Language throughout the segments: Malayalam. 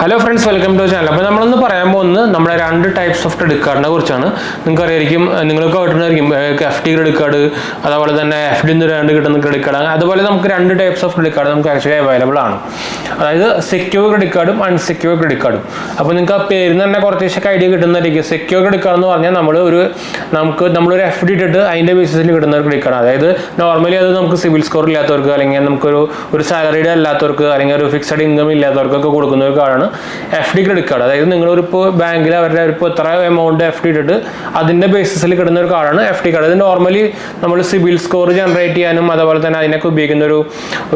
Hello friends, welcome to the channel. അപ്പോൾ നമ്മളൊന്ന് പറയാൻ പോകുന്നത് നമ്മുടെ രണ്ട് ടൈപ്സ് ഓഫ് ക്രെഡിറ്റ് കാർഡിനെ കുറിച്ചാണ്. നിങ്ങൾക്ക് അറിയായിരിക്കും, നിങ്ങൾക്ക് കിട്ടുന്നതായിരിക്കും FD ക്രെഡിറ്റ് കാർഡ്, അതുപോലെ തന്നെ FD കിട്ടുന്ന ക്രെഡിറ്റ് കാർഡ്. അതുപോലെ നമുക്ക് രണ്ട് ടൈപ്സ് ഓഫ് ക്രെഡിറ്റ് കാർഡ് നമുക്ക് ആക്ച്വലി അവൈലബിൾ ആണ്. അതായത് സെക്യൂർ ക്രെഡിറ്റ് കാർഡും അൺസെക്യൂർ ക്രെഡിറ്റ് കാർഡും. അപ്പോൾ നിങ്ങൾക്ക് ആ പേരിൽ തന്നെ കുറച്ചൊക്കെ ഐഡിയ കിട്ടുന്നതായിരിക്കും. സെക്യൂർ ക്രെഡിറ്റ് കാർഡ് എന്ന് പറഞ്ഞാൽ നമ്മളൊരു FD ഇട്ടിട്ട് അതിൻ്റെ ബേസിസിൽ കിട്ടുന്ന ഒരു ക്രെഡിറ്റ് കാർഡ്. അതായത് നോർമലി അത് നമുക്ക് സിവിൽ സ്കോർ ഇല്ലാത്തവർക്ക്, അല്ലെങ്കിൽ നമുക്കൊരു സാലറിയുടെ അല്ലാത്തവർക്ക്, അല്ലെങ്കിൽ ഒരു ഫിക്സഡ് ഇൻകം ഇല്ലാത്തവർക്കൊക്കെ കൊടുക്കുന്ന ഒരു കാർഡാണ് FD ക്രെഡിറ്റ് കാർഡ്. അതായത് നിങ്ങളിപ്പോൾ ബാങ്കിൽ അവരുടെ എത്ര എമൗണ്ട് FD ഇട്ടിട്ട് അതിൻ്റെ ബേസിസിൽ കിട്ടുന്ന ഒരു കാർഡാണ് FD കാർഡ്. അത് നോർമലി നമ്മൾ സിവിൽ സ്കോർ ജനറേറ്റ് ചെയ്യാനും അതുപോലെ തന്നെ അതിനൊക്കെ ഉപയോഗിക്കുന്ന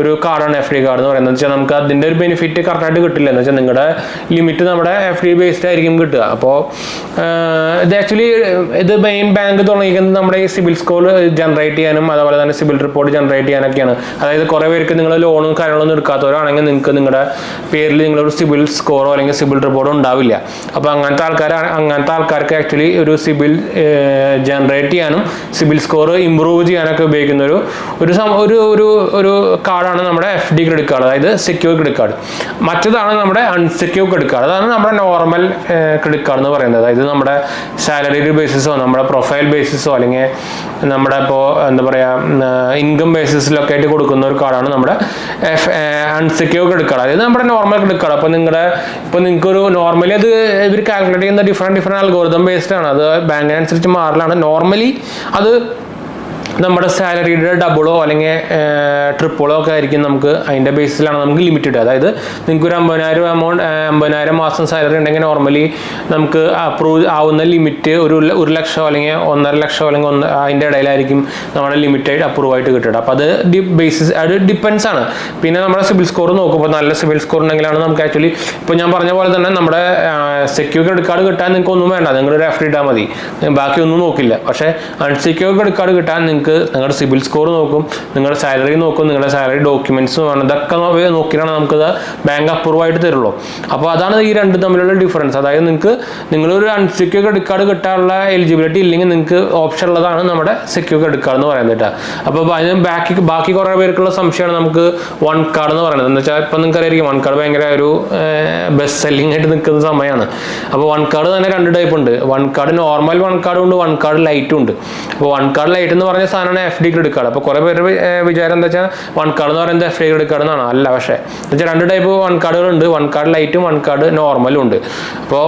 ഒരു കാർഡാണ് FD കാർഡ് എന്ന് പറയുന്നത്. വെച്ചാൽ നമുക്ക് അതിൻ്റെ ഒരു ബെനിഫിറ്റ് കറക്റ്റായിട്ട് കിട്ടില്ല. എന്ന് വെച്ചാൽ നിങ്ങളുടെ ലിമിറ്റ് നമ്മുടെ FD ബേസ്ഡ് ആയിരിക്കും കിട്ടുക. അപ്പോൾ ഇത് ആക്ച്വലി ഇത് മെയിൻ ബാങ്ക് തുടങ്ങിയിരിക്കുന്നത് നമ്മുടെ ഈ സിവിൽ സ്കോർ ജനറേറ്റ് ചെയ്യാനും അതുപോലെ തന്നെ സിവിൽ റിപ്പോർട്ട് ജനറേറ്റ് ചെയ്യാനൊക്കെയാണ്. അതായത് കുറേ പേർക്ക് നിങ്ങൾ ലോണും കാര്യങ്ങളൊന്നും എടുക്കാത്തവരാണെങ്കിൽ നിങ്ങൾക്ക് നിങ്ങളുടെ പേരിൽ നിങ്ങളൊരു സിവിൽ സ്കോറോ അല്ലെങ്കിൽ സിവിൽ റിപ്പോർട്ടോ ഉണ്ടാവില്ല. അപ്പോൾ അങ്ങനത്തെ ആൾക്കാർക്ക് ആക്ച്വലി ഒരു സിവിൽ ജനറേറ്റ് ചെയ്യാനും സിവിൽ സ്കോർ ഇമ്പ്രൂവ് ചെയ്യാനൊക്കെ ഉപയോഗിക്കുന്ന ഒരു കാർഡാണ് നമ്മുടെ FD ക്രെഡിറ്റ് കാർഡ്, അതായത് സെക്യൂർ ക്രെഡിറ്റ് കാർഡ്. മറ്റേതാണ് നമ്മുടെ അൺസെക്യൂർ ക്രെഡിറ്റ് കാർഡ്. അതാണ് നമ്മുടെ നോർമൽ ക്രെഡിറ്റ് കാർഡ് എന്ന് പറയുന്നത്. അതായത് നമ്മുടെ സാലറി ബേസിസോ നമ്മുടെ പ്രൊഫൈൽ ബേസിസോ അല്ലെങ്കിൽ നമ്മുടെ ഇപ്പോൾ എന്താ പറയുക ഇൻകം ബേസിസിലൊക്കെ ആയിട്ട് കൊടുക്കുന്ന ഒരു കാർഡാണ് നമ്മുടെ അൺസെക്യൂർ ക്രെഡിറ്റ് കാർഡ്. അതായത് നമ്മുടെ നോർമൽ ക്രെഡിറ്റ് കാർഡ്. അപ്പോൾ നിങ്ങൾക്കൊരു നോർമലി അത് ഇവർ കാൽക്കുലേറ്റ് ചെയ്യുന്ന ഡിഫറെൻറ്റ് അൽഗോരിതം ബേസ്ഡ് ആണ്. അത് ബാങ്കിനനുസരിച്ച് മാറലാണ്. നോർമലി അത് നമ്മുടെ സാലറിയുടെ ഡബിളോ അല്ലെങ്കിൽ ട്രിപ്പിളോ ഒക്കെ ആയിരിക്കും. നമുക്ക് അതിൻ്റെ ബേസിലാണ് നമുക്ക് ലിമിറ്റ് ഇടുക. അതായത് നിങ്ങൾക്ക് ഒരു 50,000 മാസം സാലറി ഉണ്ടെങ്കിൽ നോർമലി നമുക്ക് അപ്രൂവ് ആവുന്ന ലിമിറ്റ് ഒരു ലക്ഷം അല്ലെങ്കിൽ 1.5 ലക്ഷം അല്ലെങ്കിൽ അതിൻ്റെ ഇടയിലായിരിക്കും നമ്മുടെ ലിമിറ്റായിട്ട് അപ്രൂവ് ആയിട്ട് കിട്ടുക. അപ്പോൾ അത് അത് ഡിപ്പെൻസ് ആണ്. പിന്നെ നമ്മുടെ സിവിൽ സ്കോർ നോക്കുമ്പോൾ നല്ല സിവിൽ സ്കോർ ഉണ്ടെങ്കിലാണ് നമുക്ക് ആക്ച്വലി ഇപ്പോൾ ഞാൻ പറഞ്ഞ പോലെ തന്നെ നമ്മുടെ സെക്യൂർ ക്രെഡിറ്റ് കാർഡ് കിട്ടാൻ നിങ്ങൾക്ക് ഒന്നും വേണ്ട. നിങ്ങളൊരു FD ഇട്ടാൽ മതി, ബാക്കി ഒന്നും നോക്കില്ല. പക്ഷേ അൺസെക്യൂർ ക്രെഡിറ്റ് കാർഡ് കിട്ടാൻ നിങ്ങളുടെ സിവിൽ സ്കോർ നോക്കും, നിങ്ങളുടെ സാലറി നോക്കും, നിങ്ങളുടെ സാലറി ഡോക്യുമെന്റ്സ് വേണം. ഇതൊക്കെ നോക്കിയാണ് നമുക്കത് ബാങ്ക് അപ്രൂവ് ആയിട്ട് തരുള്ളൂ. അപ്പോൾ അതാണ് ഈ രണ്ടും തമ്മിലുള്ള ഡിഫറൻസ്. അതായത് നിങ്ങളൊരു അൺസെക്യൂർ ക്രെഡിറ്റ് കാർഡ് കിട്ടാനുള്ള എലിജിബിലിറ്റി ഇല്ലെങ്കിൽ നിങ്ങൾക്ക് ഓപ്ഷൻ ഉള്ളതാണ് നമ്മുടെ സെക്യൂർ ക്രെഡിറ്റ് കാർഡ് എന്ന് പറയുന്നത്. അപ്പോൾ അതിന് ബാക്കി കുറേ പേർക്കുള്ള സംശയമാണ് നമുക്ക് വൺ കാർഡ് എന്ന് പറയുന്നത്. എന്ന് വെച്ചാൽ ഇപ്പം നിങ്ങൾക്ക് അറിയാം വൺ കാർഡ് ഭയങ്കര ഒരു ബെസ്റ്റ് സെല്ലിംഗ് ആയിട്ട് നിൽക്കുന്ന സമയമാണ്. അപ്പോൾ വൺ കാർഡ് തന്നെ രണ്ട് ടൈപ്പ് ഉണ്ട്. വൺ കാർഡ് നോർമൽ വൺ കാർഡും ഉണ്ട്, വൺ കാർഡ് ലൈറ്റും ഉണ്ട്. അപ്പോൾ വൺ കാർഡ് ലൈറ്റ് എന്ന് പറഞ്ഞ സാധനമാണ് FD ക്രെഡിറ്റ് കാർഡ്. അപ്പോൾ കുറേ പേര് വിചാരം എന്താ വെച്ചാൽ വൺ കാർഡ് എന്ന് പറയുന്നത് FD ക്രെഡിറ്റ് കാർഡ് എന്നാണ്. അല്ല, പക്ഷേ എന്നുവെച്ചാൽ രണ്ട് ടൈപ്പ് വൺ കാർഡുകളുണ്ട്. വൺ കാർഡ് ലൈറ്റും വൺ കാർഡ് നോർമലും ഉണ്ട്. അപ്പോൾ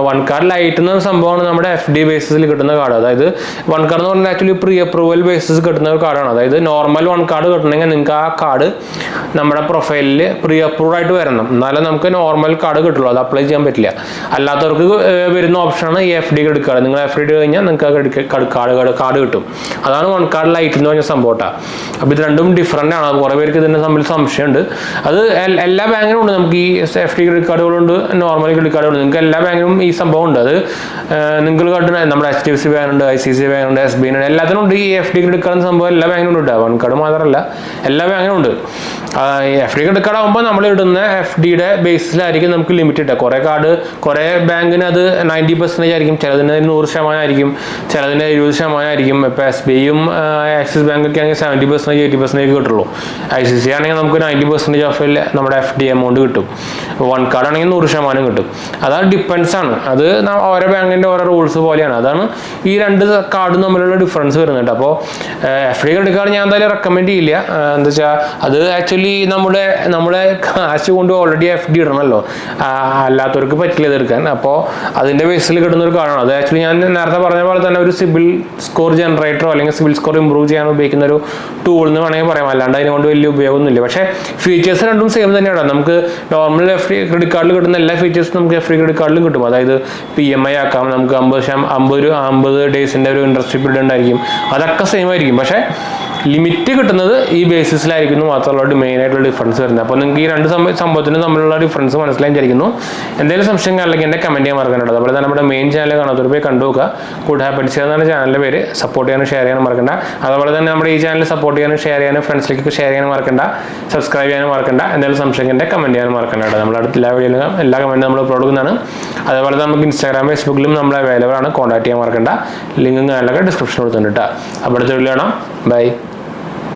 വൺ കാർഡ് ലൈറ്റ് എന്ന സംഭവമാണ് നമ്മുടെ FD ബേസിസിൽ കിട്ടുന്ന കാർഡ്. അതായത് വൺ കാർഡ് എന്ന് പറഞ്ഞാൽ ആക്ച്വലി പ്രീ അപ്രൂവൽ ബേസിസ് കിട്ടുന്ന ഒരു കാർഡാണ്. അതായത് നോർമൽ വൺ കാർഡ് കിട്ടണമെങ്കിൽ നിങ്ങൾക്ക് ആ കാർഡ് നമ്മുടെ പ്രൊഫൈലിൽ പ്രീ അപ്രൂവ്ഡ് ആയിട്ട് വരണം, എന്നാലേ നമുക്ക് നോർമൽ കാർഡ് കിട്ടുള്ളൂ. അത് അപ്ലൈ ചെയ്യാൻ പറ്റില്ല. അല്ലാത്തവർക്ക് വരുന്ന ഓപ്ഷനാണ് ഈ FD ക്രെഡിറ്റ് കാർഡ്. നിങ്ങൾ FD ഇട്ട് കഴിഞ്ഞാൽ നിങ്ങൾക്ക് കാർഡ് കിട്ടും. അതാണ് വൺ കാർഡ് ലൈറ്റ് എന്ന് പറഞ്ഞ സംഭവം. അപ്പോൾ ഇത് രണ്ടും ഡിഫറൻ്റ് ആണ്. കുറേ പേർക്ക് ഇതിൻ്റെ തമ്മിൽ സംശയമുണ്ട്. അത് എല്ലാ ബാങ്കിനും ഉണ്ട്. നമുക്ക് ഈ FD ക്രെഡിറ്റ് കാർഡുകളുണ്ട്, നോർമൽ ക്രെഡിറ്റ് കാർഡുകളുണ്ട്. നിങ്ങൾക്ക് എല്ലാ ബാങ്കിലും ഈ സംഭവം ഉണ്ട്. അത് നിങ്ങൾ കണ്ടിട്ട് നമ്മുടെ HDFC ബാങ്ക് ഉണ്ട്, ICICI ബാങ്ക് ഉണ്ട്, SBI ഉണ്ട്, എല്ലാത്തിനും ഉണ്ട് ഈ FD ക്രെഡിറ്റ് കാർഡ് സംഭവം. എല്ലാ ബാങ്കിലും ഉണ്ട്. വൺ കാർഡ് മാത്രമല്ല, എല്ലാ ബാങ്കിലും ഉണ്ട്. FD ക്രെഡിറ്റ് കാർഡ് ആകുമ്പോൾ നമ്മൾ ഇടുന്ന FDയുടെ ബേസിലായിരിക്കും നമുക്ക് ലിമിറ്റ് ഇട്ടുക. കുറേ ബാങ്കിന് അത് 90% ആയിരിക്കും, ചിലതിന് 100% ആയിരിക്കും, ചിലതിന് 20% ആയിരിക്കും. ഇപ്പോൾ SBIയും ആക്സിസ് ബാങ്കൊക്കെ ആണെങ്കിൽ 70%, 80% കിട്ടുള്ളൂ. ICICI ആണെങ്കിൽ നമുക്ക് 90% ഓഫ് നമ്മുടെ FD എമൗണ്ട് കിട്ടും. വൺ കാർഡ് ആണെങ്കിൽ 100% കിട്ടും. അതാണ് ഡിപ്പെൻസ് ആണ്. അത് ഓരോ ബാങ്കിൻ്റെ ഓരോ റൂൾസ് പോലെയാണ്. അതാണ് ഈ രണ്ട് കാർഡും തമ്മിലുള്ള ഡിഫറൻസ് വരുന്നുണ്ട്. അപ്പോൾ FD ക്രെഡിറ്റ് കാർഡ് ഞാൻ എന്തായാലും റെക്കമെൻഡ് ചെയ്യില്ല. എന്താ വെച്ചാൽ അത് ആക്ച്വലി നമ്മുടെ കാശ് കൊണ്ട് ഓൾറെഡി FD ഇടണമല്ലോ, അല്ലാത്തവർക്ക് പറ്റില്ല ഇതെടുക്കാൻ. അപ്പോൾ അതിൻ്റെ ബേസിൽ കിട്ടുന്ന ഒരു കാർഡാണ്. അത് ആക്ച്വലി ഞാൻ നേരത്തെ പറഞ്ഞ പോലെ തന്നെ ഒരു സിവിൽ സ്കോർ ജനറേറ്ററോ അല്ലെങ്കിൽ സിവിൽ സ്കോർ ഇമ്പ്രൂവ് ചെയ്യാൻ ഉപയോഗിക്കുന്ന ഒരു ടൂൾ എന്ന് വേണമെങ്കിൽ പറയാം. അല്ലാണ്ട് അതിനുകൊണ്ട് വലിയ ഉപയോഗമൊന്നുമില്ല. പക്ഷേ ഫീച്ചേഴ്സ് രണ്ടും സെയിം തന്നെയാണ്. നമുക്ക് നോർമൽ FD ക്രെഡിറ്റ് കാർഡിൽ കിട്ടുന്ന എല്ലാ ഫീച്ചേഴ്സും നമുക്ക് FD ക്രെഡിറ്റ് കാർഡിലും കിട്ടും. അതായത് EMI ആക്കാം, നമുക്ക് 50 ഡേയ്സിൻ്റെ ഒരു ഇൻട്രസ്റ്റ് പീരീഡ് ഉണ്ടായിരിക്കും. അതൊക്കെ സെയിം ആയിരിക്കും. പക്ഷേ ലിമിറ്റ് കിട്ടുന്നത് ഈ ബേസിസിലായിരിക്കുന്നു മാത്രമുള്ള മെയിനായിട്ടുള്ള ഡിഫറൻസ് വരുന്നത്. അപ്പോൾ നിങ്ങൾക്ക് ഈ രണ്ട് സംഭവത്തിനും തമ്മിലുള്ള ഡിഫറൻസ് മനസ്സിലായി വിചാരിക്കുന്നു. എന്തെങ്കിലും സംശയം അല്ലെങ്കിൽ എൻ്റെ കമൻറ്റ് ചെയ്യാൻ മറക്കണ്ട. അതുപോലെ തന്നെ നമ്മുടെ മെയിൻ ചാനൽ കാണാത്തവർ പോയി കണ്ടു നോക്കുക. 𝘄𝘄𝘄𝗄 എന്നാണ് ചാനലിൻ്റെ പേര്. സപ്പോർട്ട് ചെയ്യാനും ഷെയർ ചെയ്യാനും മറക്കണ്ട. അതുപോലെ തന്നെ നമ്മുടെ ഈ ചാനൽ സപ്പോർട്ട് ചെയ്യാനും ഷെയർ ചെയ്യാനും ഫ്രണ്ട്സിലേക്ക് ഷെയർ ചെയ്യാനും മറക്കണ്ട. സബ്സ്ക്രൈബ് ചെയ്യാനും മറക്കണ്ട. എന്തെങ്കിലും സംശയം എൻ്റെ കമൻറ്റ് ചെയ്യാനും മറക്കണ്ട. നമ്മുടെ അടുത്ത എല്ലാ കമൻറ്റും നമ്മൾ അപ്ലോഡ് ചെയ്യുന്നതാണ്. അതുപോലെ നമുക്ക് ഇൻസ്റ്റാഗ്രാം, ഫേസ്ബുക്കിലും നമ്മൾ അവൈലബിൾ ആണ്. കോൺടാക്ട് ചെയ്യാൻ മറക്കണ്ട. ലിങ്കും കാര്യങ്ങളൊക്കെ ഡിസ്ക്രിപ്ഷനിൽ കൊടുത്തിട്ടുണ്ട്. അപ്പോൾ അടുത്ത വീഡിയോ കാണാം. ബൈ.